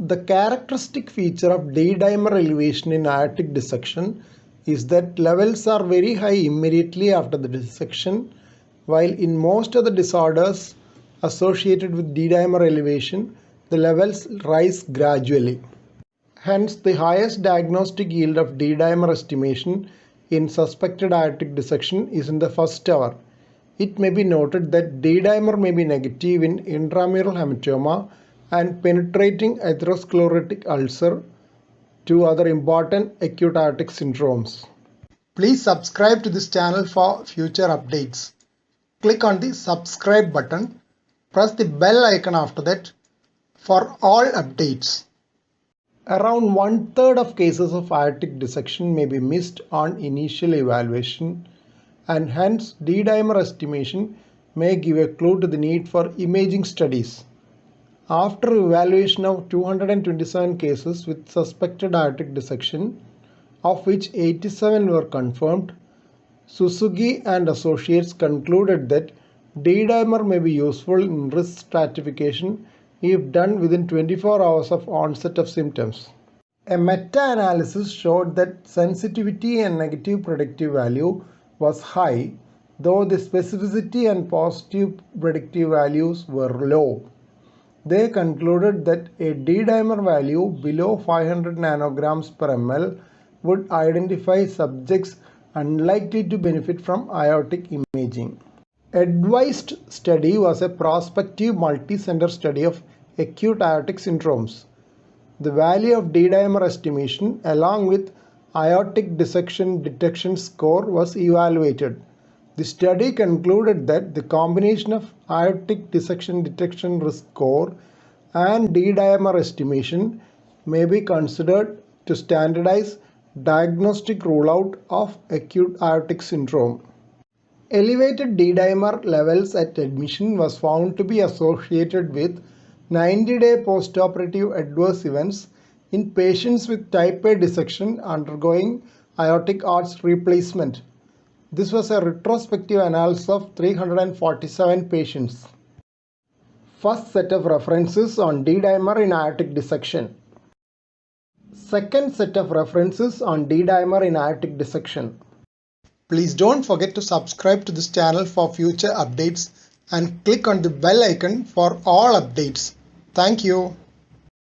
The characteristic feature of D-dimer elevation in aortic dissection is that levels are very high immediately after the dissection, while in most of the disorders associated with D-dimer elevation, the levels rise gradually. Hence, the highest diagnostic yield of D-dimer estimation in suspected aortic dissection is in the first hour. It may be noted that D-dimer may be negative in intramural hematoma and penetrating atherosclerotic ulcer, two other important acute aortic syndromes. Please subscribe to this channel for future updates. Click on the subscribe button. Press the bell icon after that for all updates. Around 1/3 of cases of aortic dissection may be missed on initial evaluation, and hence D-dimer estimation may give a clue to the need for imaging studies. After evaluation of 227 cases with suspected aortic dissection, of which 87 were confirmed, Suzuki and associates concluded that D-dimer may be useful in risk stratification if done within 24 hours of onset of symptoms. A meta-analysis showed that sensitivity and negative predictive value was high, though the specificity and positive predictive values were low. They concluded that a D-dimer value below 500 nanograms per ml would identify subjects unlikely to benefit from aortic imaging. Advised study was a prospective multi-center study of acute aortic syndromes. The value of D-dimer estimation along with aortic dissection detection score was evaluated. The study concluded that the combination of aortic dissection detection risk score and D-dimer estimation may be considered to standardize diagnostic rule-out of acute aortic syndrome. Elevated D-dimer levels at admission was found to be associated with 90-day postoperative adverse events in patients with type A dissection undergoing aortic arch replacement. This was a retrospective analysis of 347 patients. First set of references on D-dimer in aortic dissection. Second set of references on D-dimer in aortic dissection. Please don't forget to subscribe to this channel for future updates and click on the bell icon for all updates. Thank you.